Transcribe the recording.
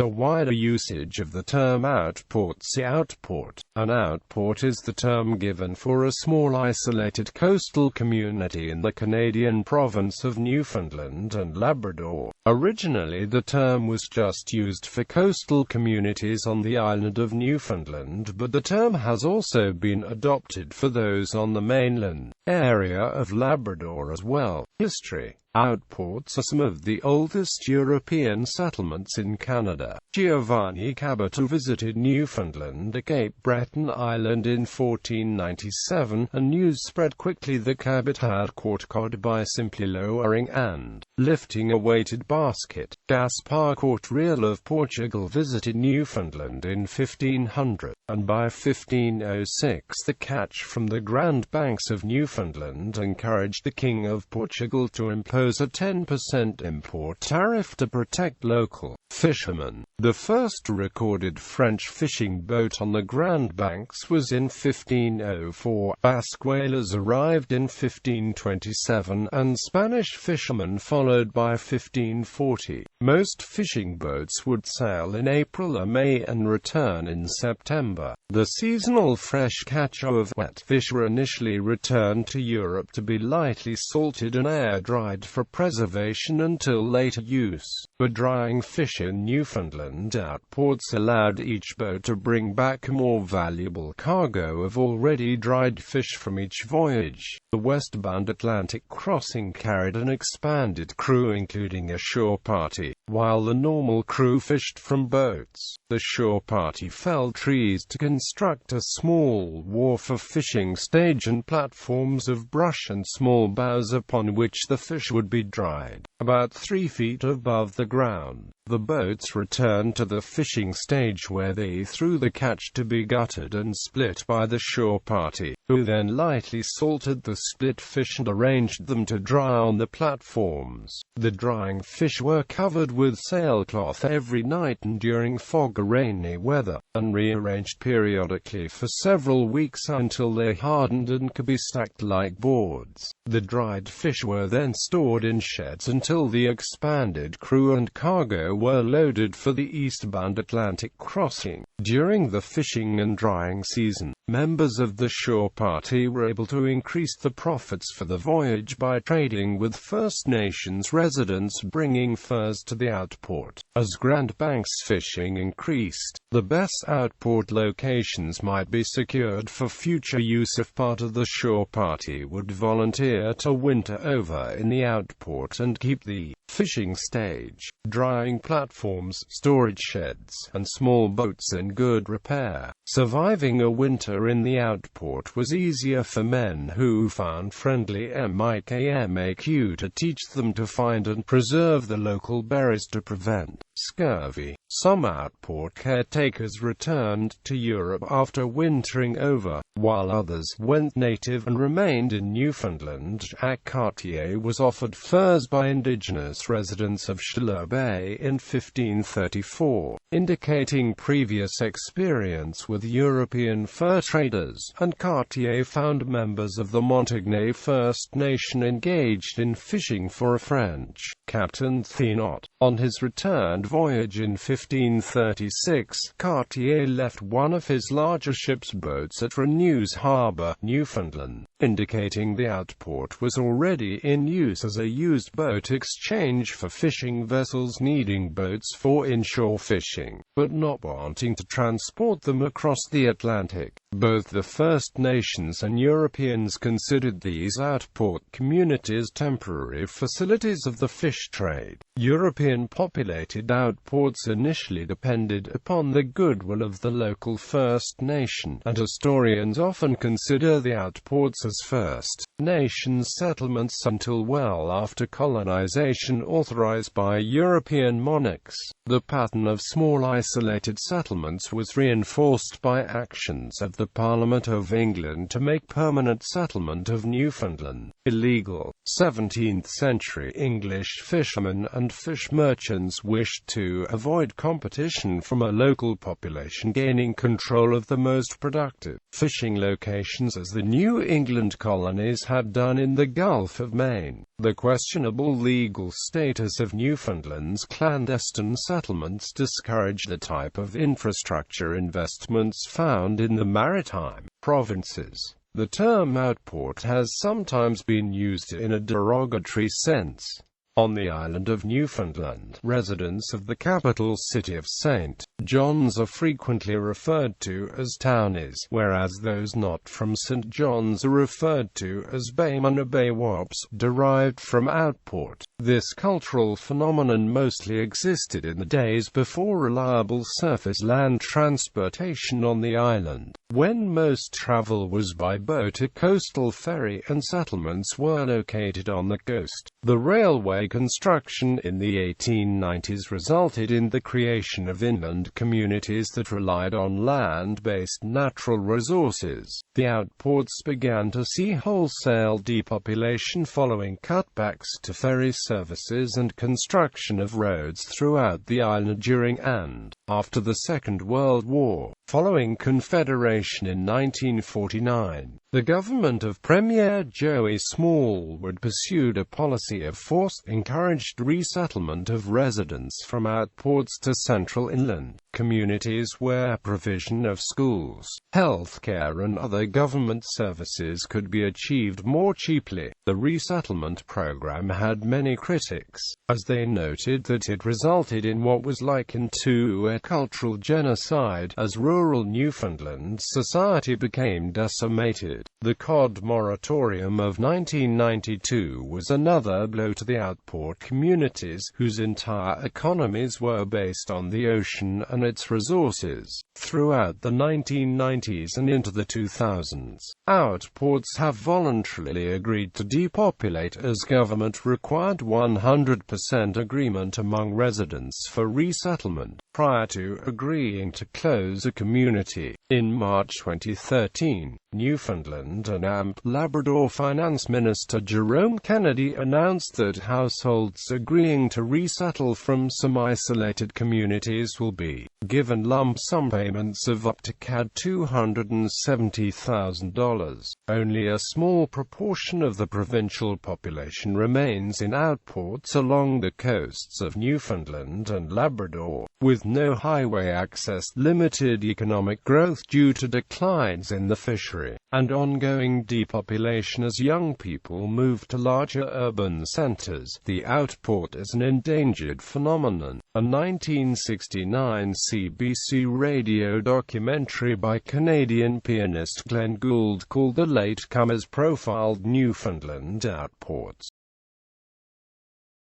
The wider usage of the term outport. See outport. An outport is the term given for a small isolated coastal community in the Canadian province of Newfoundland and Labrador. Originally the term was just used for coastal communities on the island of Newfoundland, but the term has also been adopted for those on the mainland area of Labrador as well. History. Outports are some of the oldest European settlements in Canada. Giovanni Cabot visited Newfoundland at Cape Breton Island in 1497, and news spread quickly that Cabot had caught cod by simply lowering and lifting a weighted basket. Gaspar Corte-Real of Portugal visited Newfoundland in 1500, and by 1506 the catch from the Grand Banks of Newfoundland encouraged the King of Portugal to impose a 10% import tariff to protect local fishermen. The first recorded French fishing boat on the Grand Banks was in 1504. Basque whalers arrived in 1527, and Spanish fishermen followed by 1540. Most fishing boats would sail in April or May and return in September. The seasonal fresh catch of wet fish were initially returned to Europe to be lightly salted and air-dried for preservation until later use. But drying fish in Newfoundland outports allowed each boat to bring back a more valuable cargo of already dried fish from each voyage. The westbound Atlantic crossing carried an expanded crew including a shore party, while the normal crew fished from boats. The shore party felled trees to construct a small wharf, a fishing stage, and platforms of brush and small boughs upon which the fish would be dried, about 3 feet above the ground. The boats returned to the fishing stage where they threw the catch to be gutted and split by the shore party, who then lightly salted the split fish and arranged them to dry on the platforms. The drying fish were covered with sailcloth every night and during fog or rainy weather, and rearranged periodically for several weeks until they hardened and could be stacked like boards. The dried fish were then stored in sheds until the expanded crew and cargo were loaded for the eastbound Atlantic crossing. During the fishing and drying season, members of the shore party were able to increase the profits for the voyage by trading with First Nations residents bringing furs to the outport. As Grand Banks fishing increased, the best outport locations might be secured for future use if part of the shore party would volunteer to winter over in the outport and keep the fishing stage, drying platforms, storage sheds, and small boats in good repair. Surviving a winter in the outport was easier for men who found friendly MIKMAQ to teach them to find and preserve the local berries to prevent scurvy. Some outport caretakers returned to Europe after wintering over, while others went native and remained in Newfoundland. Jacques Cartier was offered furs by indigenous residents of Chaleur Bay in 1534, indicating previous experience with European fur traders, and Cartier found members of the Montagnais First Nation engaged in fishing for a French Captain Thénault. On his return voyage in 1536, Cartier left one of his larger ship's boats at Renews Harbour, Newfoundland, indicating the outport was already in use as a used boat exchange for fishing vessels needing boats for inshore fishing, but not wanting to transport them across the Atlantic. Both the First Nations and Europeans considered these outport communities temporary facilities of the fish trade. European-populated outports initially depended upon the goodwill of the local First Nation, and historians often consider the outports as First Nations settlements until well after colonization authorized by European monarchs. The pattern of small isolated settlements was reinforced by actions of the Parliament of England to make permanent settlement of Newfoundland illegal. 17th-century English fishermen and fish merchants wished established to avoid competition from a local population gaining control of the most productive fishing locations, as the New England colonies had done in the Gulf of Maine. The questionable legal status of Newfoundland's clandestine settlements discouraged the type of infrastructure investments found in the maritime provinces. The term outport has sometimes been used in a derogatory sense. On the island of Newfoundland, residents of the capital city of St. John's are frequently referred to as townies, whereas those not from St. John's are referred to as baymen or baywops, derived from outport. This cultural phenomenon mostly existed in the days before reliable surface land transportation on the island, when most travel was by boat. A coastal ferry and settlements were located on the coast. The railway construction in the 1890s resulted in the creation of inland communities that relied on land-based natural resources. The outports began to see wholesale depopulation following cutbacks to ferry services and construction of roads throughout the island during and after the Second World War. Following Confederation in 1949, the government of Premier Joey Smallwood pursued a policy of forced, encouraged resettlement of residents from outports to central inland communities where provision of schools, healthcare and other government services could be achieved more cheaply. The resettlement program had many critics, as they noted that it resulted in what was likened to a cultural genocide, as rural Newfoundland society became decimated. The cod moratorium of 1992 was another blow to the outport communities, whose entire economies were based on the ocean and its resources. Throughout the 1990s and into the 2000s, outports have voluntarily agreed to depopulate, as government required 100% agreement among residents for resettlement, prior to agreeing to close a community. In March 2013, Newfoundland and Labrador Finance Minister Jerome Kennedy announced that households agreeing to resettle from some isolated communities will be given lump sum payments of up to CAD $270,000. Only a small proportion of the provincial population remains in outports along the coasts of Newfoundland and Labrador, with no highway access, limited economic growth due to declines in the fishery, and ongoing depopulation as young people move to larger urban centers. The outport is an endangered phenomenon. A 1969 CBC radio documentary by Canadian pianist Glenn Gould called The Latecomers profiled Newfoundland outports.